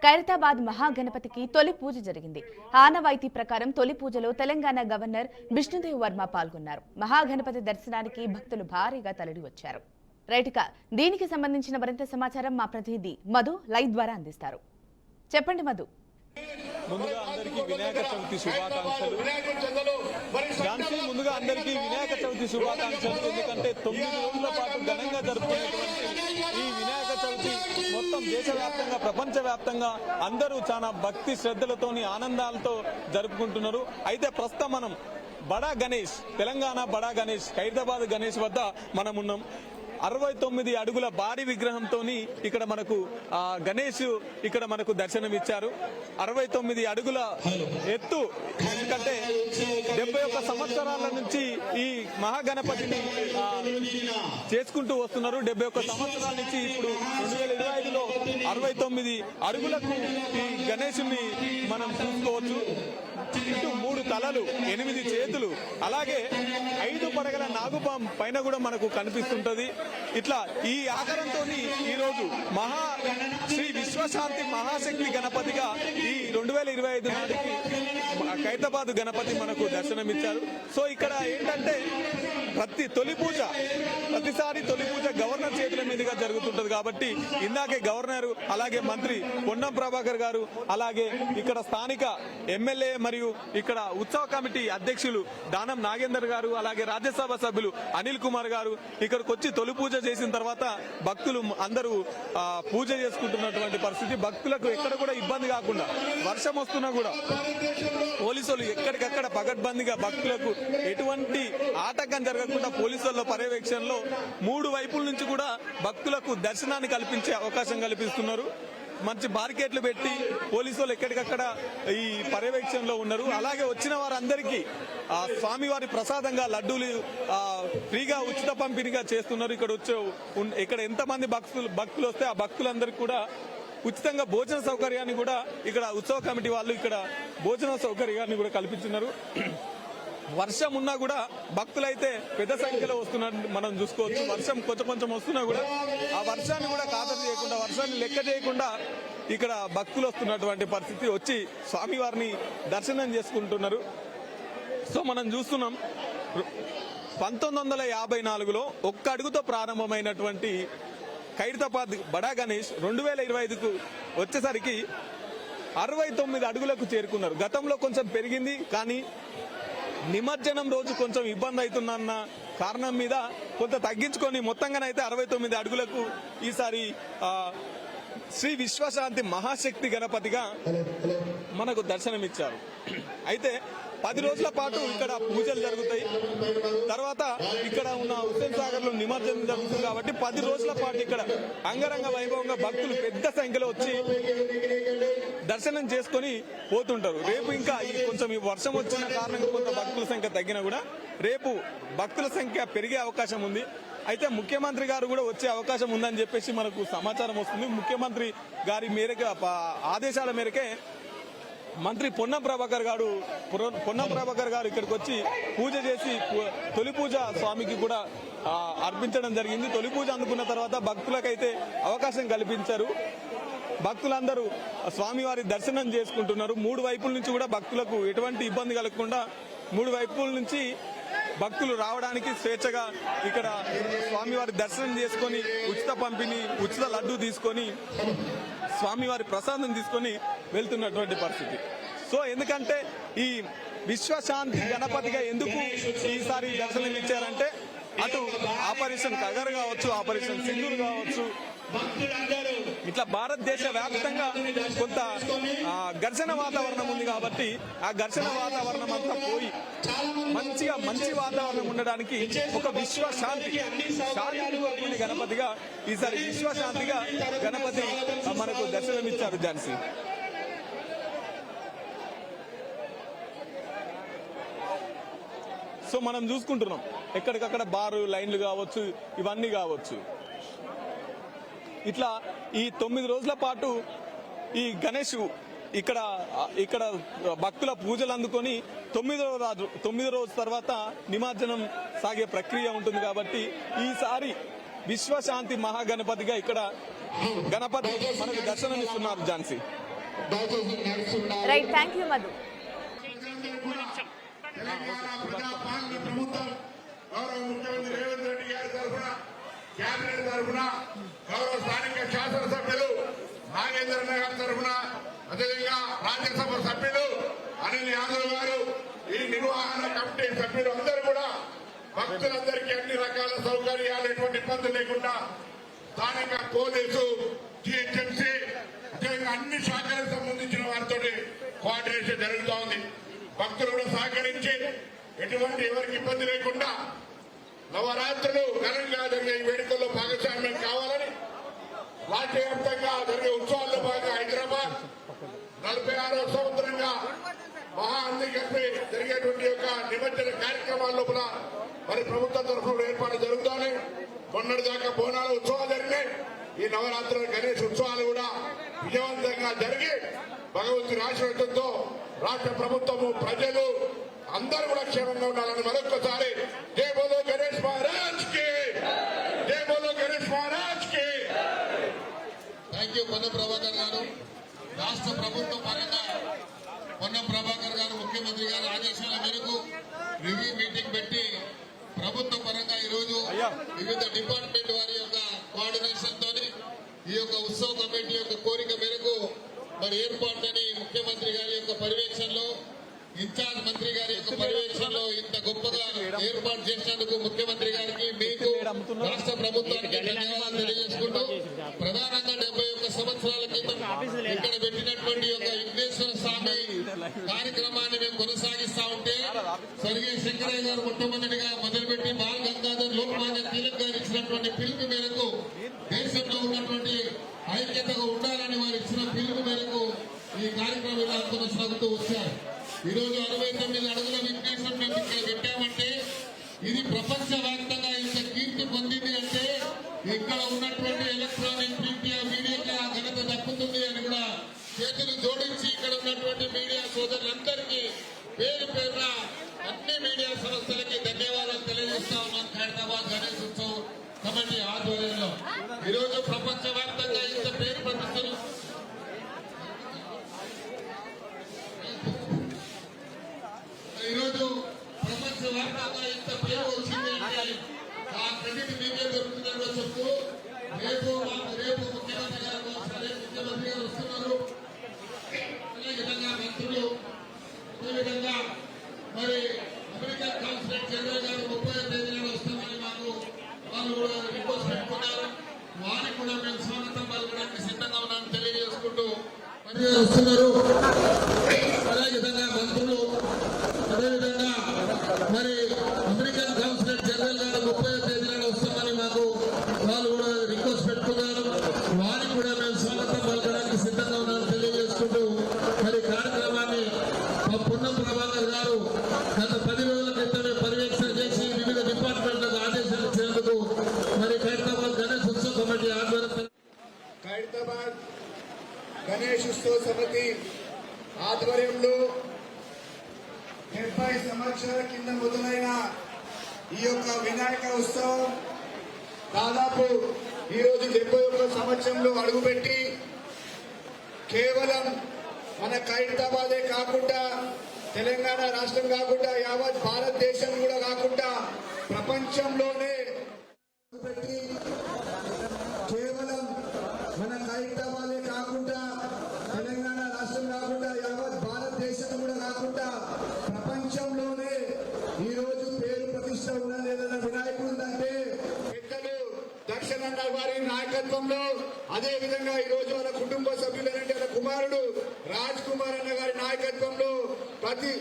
ఖైరతాబాద్ మహాగణపతికి తొలి పూజ జరిగింది. ఆనవాయితీ ప్రకారం తొలి పూజలో తెలంగాణ గవర్నర్ బిష్ణుదేవ్ వర్మ పాల్గొన్నారు. మహాగణపతి దర్శనానికి భక్తులు భారీగా తరలి వచ్చారు. రైట్గా దీనికి సంబంధించిన మరింత సమాచారం మా ప్రతినిధి మధు లైవ్ ద్వారా అందిస్తారు. చెప్పండి మధు. ముందుగా అందరికీ వినాయక చవితి శుభాకాంక్షలు. ముందుగా అందరికీ వినాయక చవితి శుభాకాంక్షలు. ఎందుకంటే 9 రోజుల పాటు ఘనంగా జరుపుకునేటువంటి ఈ వినాయక చవితి మొత్తం దేశవ్యాప్తంగా ప్రపంచవ్యాప్తంగా అందరూ చాలా భక్తి శ్రద్ధలతోని ఆనందాలతో జరుపుకుంటున్నారు. అయితే ప్రస్తుతం మనం బడా గణేష్, తెలంగాణ బడా గణేష్, ఖైరతాబాద్ గణేష్ వద్ద మనం ఉన్నాం. 69 అడుగుల భారీ విగ్రహంతో ఇక్కడ మనకు గణేష్ ఇక్కడ మనకు దర్శనమిచ్చారు. 69 అడుగుల ఎత్తు. ఎందుకంటే 71 సంవత్సరాల నుంచి ఈ మహాగణపతిని చేసుకుంటూ వస్తున్నారు. 71 సంవత్సరాల నుంచి ఇప్పుడు 2025లో 69 అడుగులకు ఈ గణేశుని మనం చూసుకోవచ్చు. ఇటు 3 తలలు, 8 చేతులు, అలాగే 5 పడగల నాగుపాం పైన కూడా మనకు కనిపిస్తుంటది. ఇట్లా ఈ ఆకారంతో ఈ రోజు శ్రీ విశ్వశాంతి మహాశక్తి గణపతిగా ఈ 2025 నాటికి ఖైరతాబాద్ గణపతి మనకు దర్శనమిచ్చారు. సో ఇక్కడ ఏంటంటే ప్రతిసారి తొలి పూజ గవర్నర్ చేతుల మీదుగా జరుగుతుంటది. కాబట్టి ఇందాకే గవర్నర్, అలాగే మంత్రి పొన్నం ప్రభాకర్ గారు, అలాగే ఇక్కడ స్థానిక ఎమ్మెల్యే మరియు ఇక్కడ ఉత్సవ కమిటీ అధ్యక్షులు దానం నాగేందర్ గారు, అలాగే రాజ్యసభ సభ్యులు అనిల్ కుమార్ గారు ఇక్కడికి వచ్చి తొలి పూజ చేసిన తర్వాత భక్తులు అందరూ పూజ చేసుకుంటున్నటువంటి పరిస్థితి. భక్తులకు ఎక్కడ కూడా ఇబ్బంది కాకుండా, వర్షం వస్తున్నా కూడా పోలీసులు ఎక్కడికక్కడ పకడ్బందీగా భక్తులకు ఎటువంటి ఆటంకం జరగకుండా పోలీసుల పర్యవేక్షణలో 3 వైపుల నుంచి కూడా భక్తులకు దర్శనాన్ని కల్పించే అవకాశం కల్పిస్తున్నారు. మంచి బార్కెట్లు పెట్టి పోలీసులు ఎక్కడికక్కడ ఈ పర్యవేక్షణలో ఉన్నారు. అలాగే వచ్చిన వారందరికీ స్వామివారి ప్రసాదంగా లడ్డూలు ఫ్రీగా ఉచిత పంపిణీగా చేస్తున్నారు. ఇక్కడ ఎంతమంది భక్తులు వస్తే ఆ భక్తులందరికీ కూడా ఉచితంగా భోజన సౌకర్యాన్ని కూడా ఇక్కడ ఉత్సవ కమిటీ వాళ్ళు ఇక్కడ భోజన సౌకర్యాన్ని కూడా కల్పించున్నారు. వర్షం ఉన్నా కూడా భక్తులైతే పెద్ద సంఖ్యలో వస్తున్నట్టు మనం చూసుకోవచ్చు. వర్షం కొంచెం వస్తున్నా కూడా ఆ వర్షాన్ని కూడా ఖాతరు చేయకుండా, వర్షాన్ని లెక్క చేయకుండా ఇక్కడ భక్తులు వస్తున్నటువంటి పరిస్థితి. వచ్చి స్వామివారిని దర్శనం చేసుకుంటున్నారు. సో మనం చూస్తున్నాం 1954లో 1 అడుగుతో ప్రారంభమైనటువంటి ఖైరతాబాద్ బడా గణేష్ 2025కు వచ్చేసరికి 69 అడుగులకు చేరుకున్నారు. గతంలో కొంచెం పెరిగింది, కానీ నిమజ్జనం రోజు కొంచెం ఇబ్బంది అవుతుందన్న కారణం మీద కొంత తగ్గించుకొని మొత్తంగానైతే 69 అడుగులకు ఈసారి శ్రీ విశ్వశాంతి మహాశక్తి గణపతిగా మనకు దర్శనమిచ్చారు. అయితే 10 రోజుల పాటు ఇక్కడ పూజలు జరుగుతాయి. తర్వాత ఇక్కడ ఉన్న హుస్సేన్ సాగర్ లో నిమజ్జనం జరుగుతుంది. కాబట్టి 10 రోజుల పాటు ఇక్కడ అంగరంగ వైభవంగా భక్తులు పెద్ద సంఖ్యలో వచ్చి దర్శనం చేసుకుని పోతుంటారు. రేపు ఇంకా కొంచెం ఈ వర్షం వచ్చిన కారణంగా కొంత భక్తుల సంఖ్య తగ్గినా కూడా రేపు భక్తుల సంఖ్య పెరిగే అవకాశం ఉంది. అయితే ముఖ్యమంత్రి గారు కూడా వచ్చే అవకాశం ఉందని చెప్పేసి మనకు సమాచారం వస్తుంది. ముఖ్యమంత్రి గారి మేరకు ఆదేశాల మేరకే మంత్రి పొన్నం ప్రభాకర్ గారు ఇక్కడికి వచ్చి పూజ చేసి తొలి పూజ స్వామికి కూడా అర్పించడం జరిగింది. తొలి పూజ అందుకున్న తర్వాత భక్తులకైతే అవకాశం కల్పించారు. భక్తులందరూ స్వామివారి దర్శనం చేసుకుంటున్నారు. 3 వైపుల నుంచి కూడా భక్తులకు ఎటువంటి ఇబ్బంది కలగకుండా 3 వైపుల నుంచి భక్తులు రావడానికి స్వేచ్ఛగా ఇక్కడ స్వామివారి దర్శనం చేసుకొని ఉచిత పంపిణీ, ఉచిత లడ్డు తీసుకొని స్వామివారి ప్రసాదం తీసుకొని వెళ్తున్నటువంటి పరిస్థితి. సో ఎందుకంటే ఈ విశ్వశాంతి గణపతిగా ఎందుకు ఈసారి దర్శనం ఇచ్చారంటే అటు ఆపరేషన్ కగర్ కావచ్చు, ఆపరేషన్ సింధూర్ కావచ్చు, ఇట్లా భారతదేశ వ్యాప్తంగా కొంత ఘర్షణ వాతావరణం ఉంది. కాబట్టి ఆ ఘర్షణ వాతావరణం అంతా పోయి మంచి వాతావరణం ఉండడానికి ఒక విశ్వశాంతి గణపతిగా ఈసారి విశ్వశాంతిగా గణపతి మనకు దర్శనమిచ్చారు. ఝాన్సీ, సో మనం చూసుకుంటున్నాం ఎక్కడికక్కడ బారు లైన్లు కావచ్చు, ఇవన్నీ కావచ్చు. ఇట్లా ఈ 9 రోజుల పాటు ఈ గణేష్ ఇక్కడ భక్తుల పూజలు అందుకొని 9వ రోజు తర్వాత నిమజ్జనం సాగే ప్రక్రియ ఉంటుంది. కాబట్టి ఈసారి విశ్వశాంతి మహాగణపతిగా ఇక్కడ గణపతి మనకు దర్శనమిస్తున్నారు. ఝాన్సీ. దయచేసి నడుస్తున్నారు. Right, thank you Madhu. Telangana ప్రజాపాలన ప్రభుత్వం గౌరవ ముఖ్యమంత్రి రేవంత్ రెడ్డి గారి తరఫున, కేబినెట్ తరఫున, గౌరవ స్థానిక శాసనసభ్యులు నాగేంద్రన్న గారి తరఫున, అదేవిధంగా రాజ్యసభ సభ్యులు అనిల్ యాదవ్ గారు, ఈ నిర్వహణ కమిటీ సభ్యులు అందరూ కూడా భక్తులందరికీ అన్ని రకాల సౌకర్యాలు, ఎటువంటి ఇబ్బంది లేకుండా స్థానిక పోలీసు, జిహెచ్ఎంసీ, అదేవిధంగా అన్ని శాఖలకు సంబంధించిన వారితో కోఆర్డినేషన్ జరుగుతూ ఉంది. భక్తులు కూడా సహకరించి ఎటువంటి ఎవరికి ఇబ్బంది లేకుండా నవరాత్రులు ఘనంగా జరిగే ఈ వేడుకల్లో భాగస్వామ్యం కావాలని రాష్ట్ర వ్యాప్తంగా జరిగే ఉత్సవాల్లో భాగంగా హైదరాబాద్ 46వ సంవత్సరంగా మహా అందికల్పి జరిగేటువంటి యొక్క నిమజ్జన కార్యక్రమాల లోపల మరి ప్రభుత్వం తరఫున ఏర్పాటు జరుగుతాయి. మొన్నటి దాకా బోనాల ఉత్సవాలు జరిగినాయి. ఈ నవరాత్రుల గణేష్ ఉత్సవాలు కూడా విజయవంతంగా జరిగి భగవంతుని ఆశీర్వాదంతో రాష్ట్ర ప్రభుత్వము, ప్రజలు అందరూ కూడా క్షేమంగా ఉండాలని మరొకసారి జై బోలో గణేష్ మహారాజ్ కి, జై బోలో గణేష్ మహారాజ్ కి. థ్యాంక్ యూ పొన్నం ప్రభాకర్ గారు. రాష్ట్ర ప్రభుత్వం పరంగా పొన్నం ప్రభాకర్ గారు ముఖ్యమంత్రి గారి ఆదేశాల మేరకు రివ్యూ మీటింగ్ పెట్టి ప్రభుత్వ పరంగా ఈరోజు వివిధ డిపార్ట్మెంట్ వారి యొక్క కోఆర్డినేషన్ తోని ఈ యొక్క ఉత్సవ కమిటీ యొక్క కోరిక మేరకు మరి ఏర్పాట్లని ముఖ్యమంత్రి గారి యొక్క పర్యవేక్షణలో, ఇన్ఛార్జ్ మంత్రి గారి యొక్క పర్యవేక్షణలో ఇంత గొప్పగా ఏర్పాటు చేసినందుకు ముఖ్యమంత్రి గారికి, మీకు, రాష్ట్ర ప్రభుత్వానికి ధన్యవాదాలు తెలియజేసుకుంటూ, ప్రధానంగా 71 సంవత్సరాల క్రితం ఇక్కడ పెట్టినటువంటి యొక్క విఘ్నేశ్వర స్వామి కార్యక్రమాన్ని మేము కొనసాగిస్తా ఉంటే స్వర్గీయ శంకరయ్య గారు మొట్టమొదటిగా మొదలుపెట్టి బాల్ గంగాధర్ లోకమాన్య తిలక్ గారు ఇచ్చినటువంటి పిలుపు మేరకు, దేశంలో ఉన్నటువంటి ఐక్యతగా ఉండాలని వారు ఇచ్చిన పిలుపు మేరకు ఈ కార్యక్రమం ఇలా కొనసాగుతూ వచ్చారు. ఈరోజు 69 అడుగుల విఘ్నేశ్వరం మేము ఇక్కడ పెట్టామంటే ఇది ప్రపంచ వ్యాప్తంగా ఇంత కీర్తి పొందింది అంటే ఇక్కడ ఉన్నటువంటి ఎలక్ట్రానిక్ ప్రింట్ మీడియాకి ఆ ఘనత దక్కుతుంది అని కూడా చేతులు జోడించి ఇక్కడ ఉన్నటువంటి మీడియా సోదరులందరికీ పేరు పేరున అన్ని మీడియా సంస్థలకి ధన్యవాదాలు తెలియజేస్తా ఉన్నాం. హైదరాబాద్ గణేష్ ఉత్సవ్ కమిటీ ఆధ్వర్యంలో ఈరోజు ప్రపంచ వ్యాప్తంగా ఇంత పేరు ప్రతిష్టలు ఈరోజు ప్రపంచ వ్యాప్తంగా ఇంత పేరు వచ్చింది అంటే ఆ క్రెడిట్ మీకే దొరుకుతుందో చెప్తూ రేపు ముఖ్యమంత్రి గారు ముఖ్యమంత్రి గారు వస్తున్నారు. అదేవిధంగా మంత్రులు, అదేవిధంగా మరి అమెరికన్ కాన్సులేట్ జనరల్ గారు 30వ తేదీన వస్తామని మాకు వాళ్ళు కూడా రిక్వెస్ట్ పెట్టుకున్నారు. వారికి కూడా మేము స్వాగతం పలకడానికి సిద్ధంగా ఉన్నామని తెలియజేసుకుంటూ వస్తున్నారు. అదేవిధంగా మంత్రులు, అదేవిధంగా మరి అమెరికన్ కాన్సులేట్ జనరల్ గారు 30వ తేదీన వస్తామని మాకు వాళ్ళు కూడా రిక్వెస్ట్ పెట్టుకున్నారు. వారికి కూడా మేము స్వాగతం పలకడానికి సిద్ధంగా ఉన్నామని తెలియజేసుకుంటూ మరి కార్యక్రమాన్ని పొన్నం ప్రభాకర్ గారు గత 10 రోజుల క్రితమే పర్యవేక్షణ చేసి వివిధ డిపార్ట్మెంట్లకు ఆదేశాలు ఇచ్చినందుకు మరి ఖైరతాబాద్ గణేష్ ఉత్సవ కమిటీ ఆధ్వర్యంలో ఖైరతాబాద్ గణేష్ ఉత్సవ సమితి ఆధ్వర్యంలో 70 సంవత్సరాల కింద మొదలైన ఈ యొక్క వినాయక ఉత్సవం దాదాపు ఈరోజు 71 సంవత్సరంలో అడుగుపెట్టి కేవలం మన ఖైరతాబాదే కాకుండా, తెలంగాణ రాష్ట్రం కాకుండా, యావత్ భారతదేశం కూడా కాకుండా ప్రపంచంలోనే అడుగుపెట్టి కేవలం మన ఖైరతాబాదే కాకుండా, తెలంగాణ రాష్ట్రం కాకుండా, యావత్ భారతదేశం కూడా కాకుండా ప్రపంచంలోనే ఈ రోజు పేరు ప్రతిష్ట ఉన్నది ఏదైనా వినాయకుడు ఉందంటే పెద్దలు దర్శనన్న వారి నాయకత్వంలో, అదే విధంగా ఈ రోజు మన కుటుంబ సభ్యులైన కుమారుడు రాజ్ కుమార్ అన్న గారి నాయకత్వంలో ప్రతి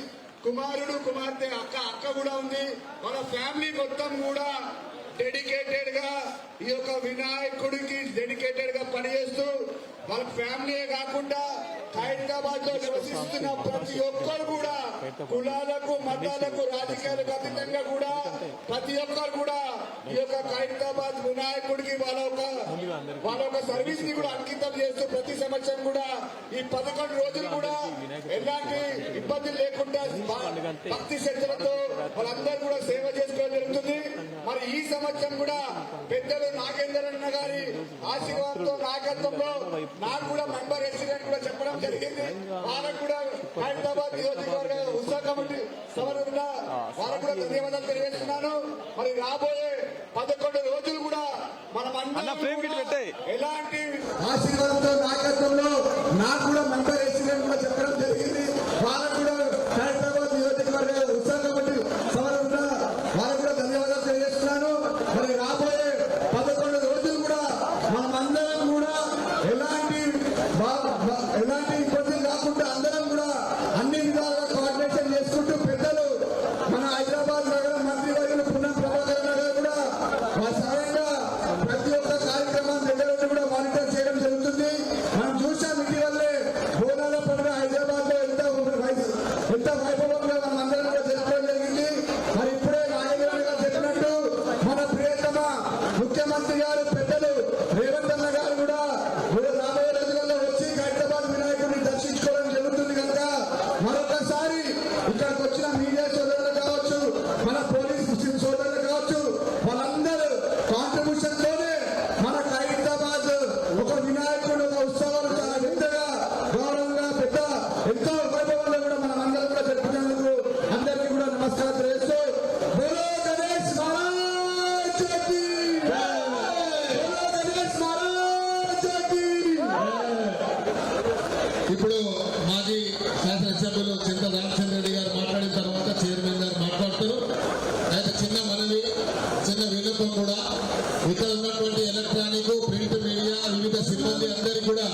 కుమారుడు, కుమార్తె, అక్క కూడా ఉంది. మన ఫ్యామిలీ మొత్తం కూడా డెడికేటెడ్ గా ఈ యొక్క వినాయకుడికి డెడికేటెడ్ గా పనిచేస్తూ వాళ్ళ ఫ్యామిలీయే కాకుండా హైదరాబాద్ లో నివసిస్తున్న ప్రతి ఒక్కరు కూడా కులాలకు, మతాలకు, రాజకీయాలకు అతీతంగా కూడా ప్రతి ఒక్కరు కూడా ఈ యొక్క హైదరాబాద్ వినాయకుడికి వాళ్ళ ఒక సర్వీస్ ని కూడా అంకితం చేస్తూ ప్రతి సంవత్సరం కూడా ఈ 11 రోజులు కూడా ఎలాంటి ఇబ్బందులు లేకుండా భక్తి శ్రద్ధలతో వాళ్ళందరూ కూడా సేవ చేసుకోవడం జరుగుతుంది. మరి ఈ సంవత్సరం కూడా పెద్దలు నాగేంద్రన్న గారి ఆశీర్వాదంతో నాయకత్వంలో నాకు కూడా మెంబర్ ఎస్సీని కూడా చెప్పడం జరిగింది. వాళ్ళకు కూడా హైదరాబాద్ నియోజకవర్గ ఉత్సవ కమిటీ సభ్యులుగా వాళ్ళకు కూడా ధన్యవాదాలు తెలియజేస్తున్నాను. మరి రాబోయే 11 రోజులు కూడా మనం ఎలాంటి ఆశీర్వాదంతో నాయకత్వంలో నాకు కూడా మెంబర్ ఎస్సీని కూడా చెప్పడం జరిగింది. వాళ్ళకు కూడా హైదరాబాద్ నియోజకవర్గ ఉత్సవ కమిటీ సభ్యులుగా వాళ్ళకు కూడా ధన్యవాదాలు తెలియజేస్తున్నాను. మరి రాబోయే 11 రోజులు కూడా మనమందరం కూడా ఎలాంటి ఇబ్బందులు కాకుండా అందరం కూడా అన్ని విధాలుగా కోఆర్డినేషన్ చేసుకుంటూ పెద్దలు మన హైదరాబాద్ నగర మంత్రి వర్యులు పున్నం ప్రభాకర్ గారు కూడా సహాయంగా ప్రతి ఒక్క కార్యక్రమాన్ని దగ్గర కూడా మానిటర్ చేయడం జరుగుతుంది. మనం చూసాం ఇటీవలే బోనాల పండుగ హైదరాబాద్ లో ఎంత వైభవంగా మనం అందరం కూడా జరపడం జరిగింది. మరి ఇప్పుడే నాగేంద్ర గారు చెప్పినట్టు మన ప్రియతమ ముఖ్యమంత్రి గారు పెద్దలు రేవంత్ అన్న గారు కూడా రాబోయే రోజులలో వచ్చి హైదరాబాద్ వినాయకుడిని దర్శించుకోవడం జరుగుతుంది కనుక మరొకసారి ఇక్కడికి వచ్చిన మీడియా సోదరులు కావచ్చు, మన పోలీస్ సోదరులు కావచ్చు, వాళ్ళందరూ కాంట్రిబ్యూషన్ తోనే మన హైదరాబాద్ ఒక వినాయకుడు ఒక ఉత్సవాలు చాలా పెద్దగా గౌరవంగా పెద్ద ఎంతో వైభవంలో కూడా మనం అందరం కూడా జరుపుకునేందుకు అందరికీ కూడా నమస్కారం చేస్తూ బోలో గణేష్ మహారాజ్ కీ జై, బోలో గణేష్ మహారాజ్ కీ జై. ఇప్పుడు మాజీ శాసనసభ్యులు చింత రామచంద్ర రెడ్డి గారు మాట్లాడిన తర్వాత చైర్మన్ గారు మాట్లాడుతారు. అయితే చిన్న మనవి, చిన్న విన్నపం కూడా, ఇక్కడ ఉన్నటువంటి ఎలక్ట్రానిక్ ప్రింట్ మీడియా వివిధ సిబ్బంది అందరికీ కూడా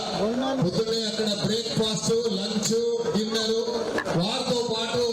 పొద్దున్నే అక్కడ బ్రేక్ఫాస్ట్ లంచ్ డిన్నర్ వారితో పాటు